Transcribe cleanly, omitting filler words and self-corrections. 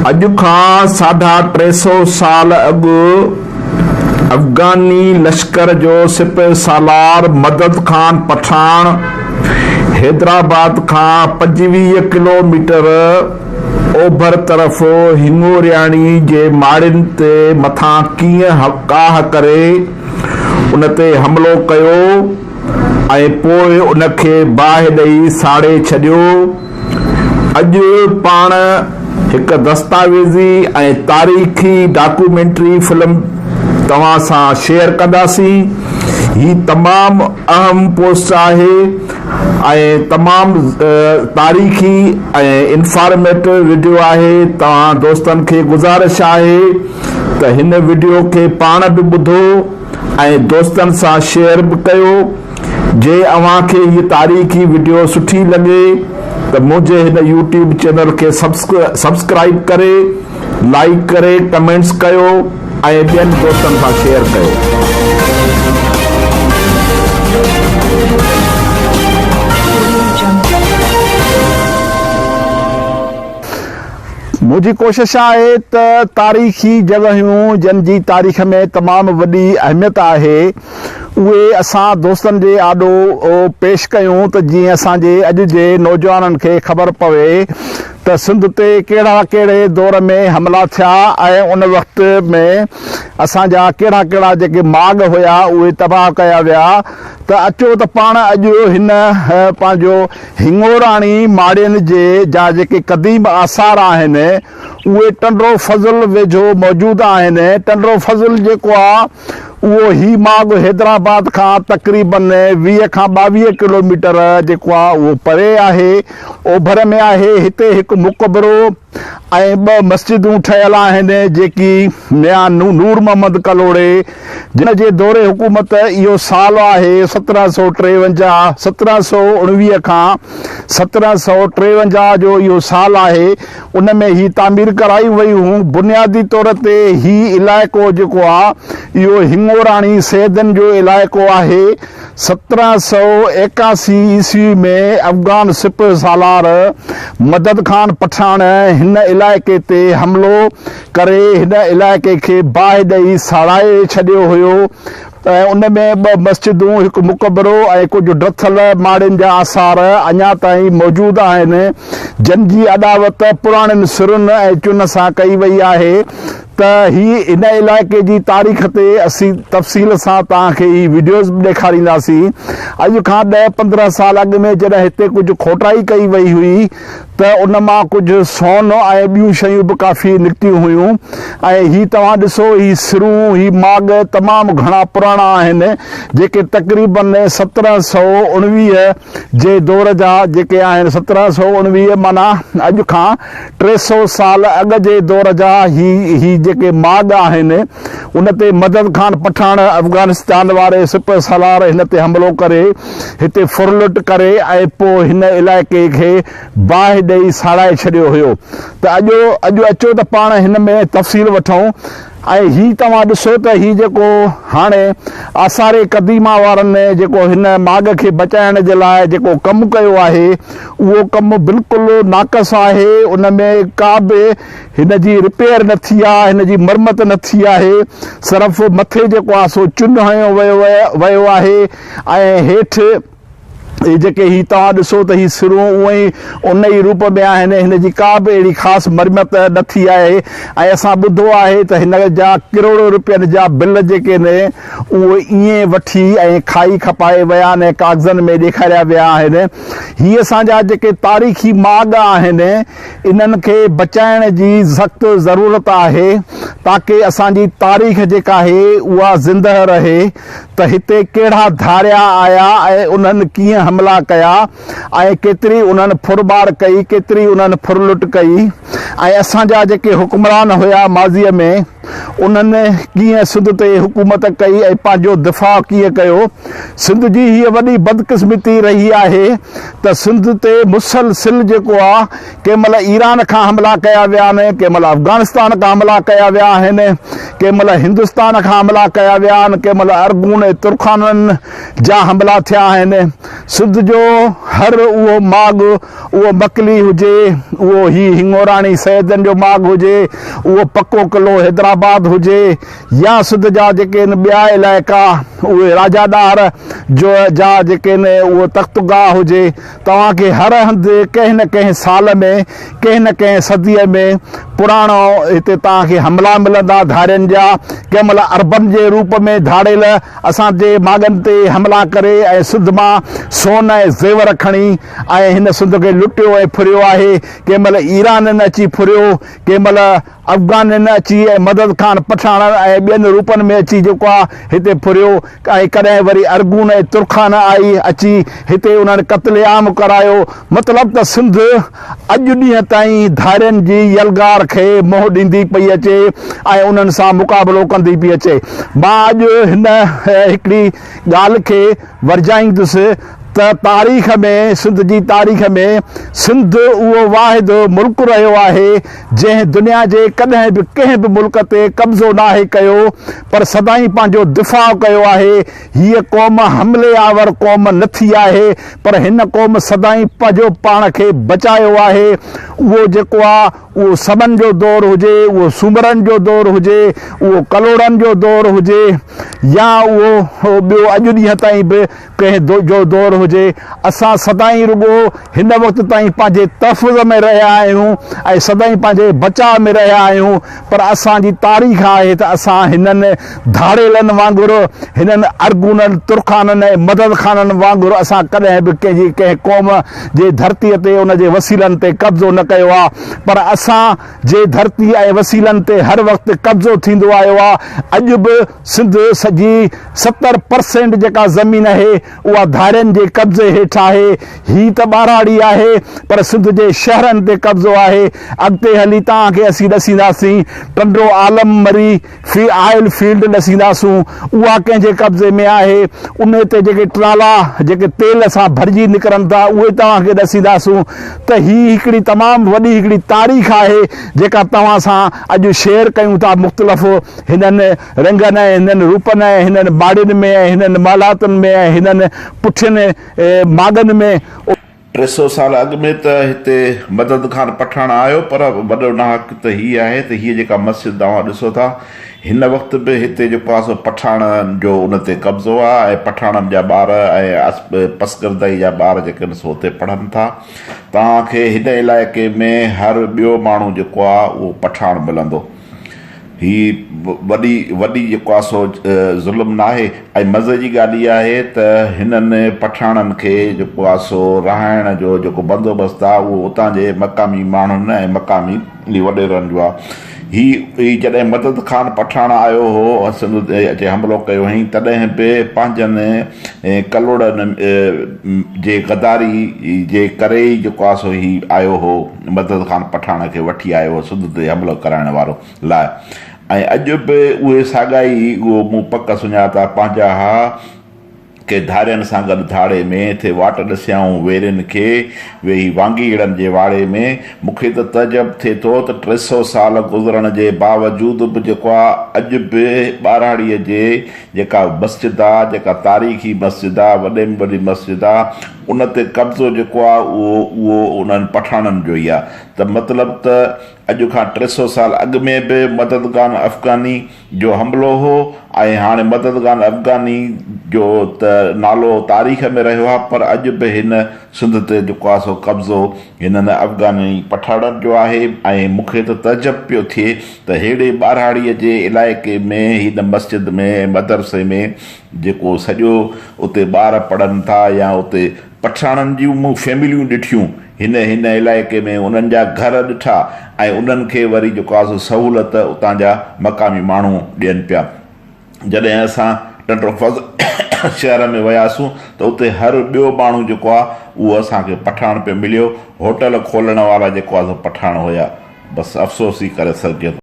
अज खां 350 साल अॻु अफगानी लश्कर जो सिपह सालार मदद खान पठान हैदराबाद खां 25 किलोमीटर ओभर तरफ़ हिंगोरियाणी जे माड़ियुनि ते मथां कीअं काह करे उन ते हमलो कयो ऐं पोइ उनखे बाहि ॾेई साड़े छॾियो। अॼु पाण हिकु दस्तावेज़ी ऐं तारीख़ी डॉक्यूमेंट्री फिल्म तव्हां सां शेयर कंदासीं। ही तमामु अहम पोस्ट आहे ऐं तमामु तारीख़ी ऐं इंफॉर्मेटिव वीडियो आहे। तव्हां दोस्तनि खे गुज़ारिश आहे त हिन वीडियो खे पाण बि ॿुधो ऐं दोस्तनि सां शेयर बि कयो। जे अव्हांखे हीअ तारीख़ी वीडियो सुठी लॻे त मुंहिंजे हिन यूट्यूब चैनल खे सब्सक्राइब करे, लाइक करे, कमेंट्स कयो ऐं ॿियनि दोस्तनि सां शेयर कयो। मुंहिंजी कोशिश आहे त तारीख़ी जॻहियूं जिन जी तारीख़ में तमामु वॾी अहमियत आहे उहे असां दोस्तनि जे आॾो पेश कयूं त जीअं असांजे अॼु जे नौजवाननि खे ख़बर पवे त सिंध ते कहिड़े दौर में हमला थिया ऐं उन वक़्त में असांजा कहिड़ा जेके माॻ हुया उहे तबाह कया विया। त अचो त पाण अॼु हिन पंहिंजो हिंगोराणी माड़ियुनि जा जेके क़दीम आसार आहिनि उहे टंडो फज़ल वेझो मौजूदु आहिनि। टंडो फज़ल जेको आहे उहो ही माॻ हैदराबाद खां तक़रीबन 20 खां 22 किलोमीटर जेको आहे उहो परे आहे, ओभर में आहे। हिते हिकु मुक़बरो ऐं 2 मस्जिदूं ठहियल आहिनि जेकी मियां नूर मोहम्मद कलोड़े जिन जे दौरे हुकूमत इहो साल आहे 1753, 1719 खां 1753 जो इहो साल आहे। उन में ही तामीर कराई वयूं। बुनियादी तौर ते ही इलाइक़ो जेको आहे इहो हिंगोराणी सैदन जो इलाइक़ो आहे। 1781 ईस्वी में अफगान सिपह सालार मदद खान पठान हिन इलाइक़े ते हमलो करे हिन इलाइक़े खे बाहि ॾेई साड़ाए छॾियो हुयो। उन में 2 मस्जिदूं, हिकु मुक़बरो ऐं कुझु ड्रथल माड़ियुनि जा आसार अञा ताईं मौजूदु आहिनि जिन जी अॾावत पुराणनि सिरुनि ऐं चुन सां कई वई आहे। त ही इन इलाइक़े जी तारीख़ ते असीं तफ़सील सां तव्हांखे ही वीडियोज़ बि ॾेखारींदासीं। अॼु खां 10-15 साल अॻु में जॾहिं हिते कुझु खोटाई कई वई हुई त उन मां कुझु सोन ऐं ॿियूं शयूं बि काफ़ी निकितियूं हुयूं। ऐं ही तव्हां ॾिसो ही सिरूं, ही माॻ तमामु घणा पुराणा आहिनि जेके तक़रीबन 1719 जे दौर जा जेके आहिनि। 1719 माना अॼु खां 300 साल अॻु जे दौर जा ही जेके माॻ आहिनि उन ते मदद खान पठान अफगानिस्तान वारे सिपह सालार हिन ते हमलो करे हिते फुरलुट करे ऐं पोइ हिन इलाइक़े खे बाहि ॾेई साड़ाए छॾियो हुयो। त अॼु अचो त पाण हिन में तफ़सील वठूं। ऐं ही तव्हां ॾिसो त ही जेको हाणे आसारे क़दीमा वारनि जेको हिन माॻ खे बचाइण जे लाइ जेको कमु कयो आहे उहो कमु बिल्कुलु नाक़स आहे। उन में का बि हिन जी रिपेयर न थी आहे, हिन जी मरमत न थी आहे। सिर्फ़ु मथे जेको आहे सो चुन हयो वियो आहे ऐं हेठि जेके ही तव्हां ॾिसो त ही सिरूं उहे ई उन ई रूप में आहिनि। हिन जी का बि अहिड़ी ख़ासि मरमत न थी आहे। ऐं असां ॿुधो आहे त हिन जा करोड़ो रुपयनि जा बिल जेके आहिनि उहे ईअं वठी ऐं खाई खपाए विया आहिनि, कागज़नि में ॾेखारिया विया आहिनि। ही असांजा जेके तारीख़ी माॻ आहिनि इन्हनि खे बचाइण जी सख़्तु ज़रूरत आहे ताकी असांजी तारीख़ जेका आहे उहा ज़िंदह रहे त हिते कहिड़ा धारिया आया ऐं उन्हनि कीअं हमला कया ऐं केतिरी उन्हनि फुरबार कई, केतिरी उन्हनि फुरलुट कई ऐं असांजा जेके हुक्मरान हुया माज़ीअ में उन्हनि कीअं सिंध ते हुकूमत कई ऐं पंहिंजो दिफ़ा कीअं कयो। सिंध जी हीअ वॾी बदकिस्मती रही आहे त सिंध ते मुसलसिल जेको आहे कंहिं महिल ईरान खां हमला कया विया आहिनि, कंहिं महिल अफ़गानिस्तान खां हमला कया विया आहिनि, कंहिं महिल हिंदुस्तान खां हमला कया विया आहिनि, कंहिं महिल अरगून ऐं तुर्खाननि जा हमला थिया आहिनि। सिंध जो हर उहो माग, उहो मकली हुजे, उहो ही हिंगोराणी सैदनि जो माग हुजे, उहो पको किलो हैदराबाद हुजे, या सिंध जा जेके आहिनि ॿिया इलाइक़ा उहे राजादार जो जा जेके आहिनि उहो तख़्तगाह हुजे, तव्हांखे हर हंधि कंहिं न कंहिं साल में, कंहिं न कंहिं सदीअ में पुराणो हिते तव्हांखे हमला मिलंदा धारियुनि जा। कंहिं महिल अरबनि जे रूप में धाड़ियल असांजे मागनि ते हमला करे ऐं सिंध मां सोन ऐं ज़ेवर खणी ऐं हिन सिंध खे लुटियो ऐं फुरियो आहे। कंहिं महिल ईराननि अची फुरियो, कंहिं महिल अफ़गाननि अची ऐं मदद ख़ान पठान ऐं ॿियनि रूपनि में अची जेको आहे हिते फुरियो, ऐं कॾहिं वरी अरगून ऐं तुर्खान आई अची हिते उन्हनि क़त्लेआम करायो। मतिलबु त सिंध अॼु ॾींहं ताईं धारियुनि जी यलगार खे मोह ॾींदी पई अचे ऐं उन्हनि सां मुक़ाबिलो कंदी पई अचे। मां अॼु हिन हिकिड़ी ॻाल्हि खे वरजाईंदुसि त तारीख़ में, सिंध जी तारीख़ में सिंध उहो वाहिद मुल्क रहियो आहे जंहिं दुनिया जे कॾहिं बि कंहिं बि मुल्क ते कब्ज़ो नाहे कयो, पर सदाईं पंहिंजो दिफ़ा कयो आहे। हीअ क़ौम हमले आवर क़ौम न थी आहे, पर हिन क़ौम सदाईं पंहिंजो पाण खे बचायो आहे। उहो जेको आहे उहो समन जो दौर हुजे, उहो सूमरनि जो दौर हुजे, उहो कलोड़नि जो दौर हुजे, या उहो ॿियो अॼु ॾींहं ताईं बि कंहिं जो दौर हुजे, असां सदाईं रुॻो हिन वक़्त ताईं पंहिंजे तहफ़ुज़ में रहिया आहियूं ऐं सदाईं पंहिंजे बचाव में रहिया आहियूं। पर असांजी तारीख़ आहे त असां हिननि धाड़ेलनि वांगुरु, हिननि अरगूननि, तुर्खाननि ऐं मदद ख़ाननि वांगुरु असां कॾहिं बि कंहिं क़ौम जे धरतीअ ते उन जे वसीलनि ते कब्ज़ो न कयो आहे, पर असां जे धरती ऐं वसीलनि ते हर वक़्तु कब्ज़ो थींदो आयो आहे। अॼु बि सिंध सॼी 70% जेका ज़मीन आहे उहा धारियुनि जे कब्ज़े हेठि आहे। ही त ॿाराड़ी आहे, पर सिंध जे शहरनि ते कब्ज़ो आहे। अॻिते हली तव्हांखे असीं ॾसींदासीं टंडो आलम मरी ऑयल फील्ड ॾसींदासूं, उहा कंहिंजे कब्ज़े में आहे। उन ते जेके ट्राला जेके तेल सां भरिजी निकिरनि था उहे तव्हांखे ॾसींदासूं। त ही हिकिड़ी तमामु वॾी हिकिड़ी तारीख़ आहे जेका तव्हां सां अॼु शेयर कयूं था, मुख़्तलिफ़ हिननि रंगनि ऐं हिननि रूपनि ऐं हिननि बाड़ियुनि में ऐं हिननि मालातुनि में ऐं हिननि पुठियुनि मागनि में। 300 साल अॻु में त हिते मदद ख़ान पठान आयो, पर वॾो नाहक त हीअ आहे त हीअ जेका मस्जिद तव्हां ॾिसो था, हिन वक़्तु बि हिते जेको आहे सो पठाणनि जो उन ते कब्ज़ो आहे ऐं पठाणनि जा ॿार ऐं पसगरदई जा ॿार जेके आहिनि सो उते पढ़नि था। तव्हांखे हिन इलाइक़े में हर ॿियो माण्हू जेको आहे उहो पठाण मिलंदो। ही वॾी जेको आहे सो ज़ुल्म न आहे। ऐं मज़े जी ॻाल्हि इहा आहे त हिननि पठाणनि खे जेको आहे सो रहाइण जो जेको बंदोबस्तु आहे उहो उतां जे मक़ामी माण्हुनि ऐं मक़ामी वॾेरनि जो आहे। ही जॾहिं मदद ख़ान पठान आयो हो, सिंध अचे हमिलो कयो हुई, तॾहिं बि पंहिंजनि कलोड़नि जे गदारी जे करे ई जेको आहे सो ही आयो हो, मदद ख़ान पठान खे वठी आयो हो सिंध ते हमिलो कराइण वारो लाइ। ऐं अॼु बि उहे साॻाई उहो मूं पक सुञाता पंहिंजा हा के धारियुनि सां गॾु धाड़े में थे वाट ॾसियाऊं वेरनि खे वेही वांगीड़नि जे वाड़े में। मूंखे त तजब थिए थो त 300 साल गुज़रण जे बावजूदि बि जेको आहे अॼु बि ॿाराड़ीअ जे जेका मस्जिद आहे, जेका तारीख़ी मस्जिद आहे, वॾे में वॾी मस्जिद आहे, उन ते कब्ज़ो जेको आहे उहो उन्हनि पठाणनि जो ई आहे। त मतिलबु त अॼु खां 300 साल अॻु में बि मददगान अफ़गानी जो हमिलो हो ऐं हाणे मददगान अफ़गानी जो त नालो तारीख़ में रहियो आहे, पर अॼु बि हिन सिंध ते जेको आहे सो कब्ज़ो हिननि अफ़गानी पठाणनि जो आहे। ऐं मूंखे त तजब पियो थिए त हेॾे ॿाराड़ीअ जे इलाइक़े में हिन मस्जिद में मदरसे में जेको सॼो उते ॿार पढ़नि था या उते पठाणनि जूं मूं फैमिलियूं ॾिठियूं हिन इलाइक़े में, उन्हनि जा घर ॾिठा ऐं उन्हनि खे वरी जेको आहे सो सहूलियत उतां जा मक़ामी माण्हू ॾियनि पिया। जॾहिं असां टंडो शहर में वियासीं त उते हर ॿियो माण्हू जेको आहे उहो असांखे पठाण पियो मिलियो। होटल खोलण वारा जेको आहे सो पठाण हुया। बसि अफ़सोस ई करे सघिजे थो।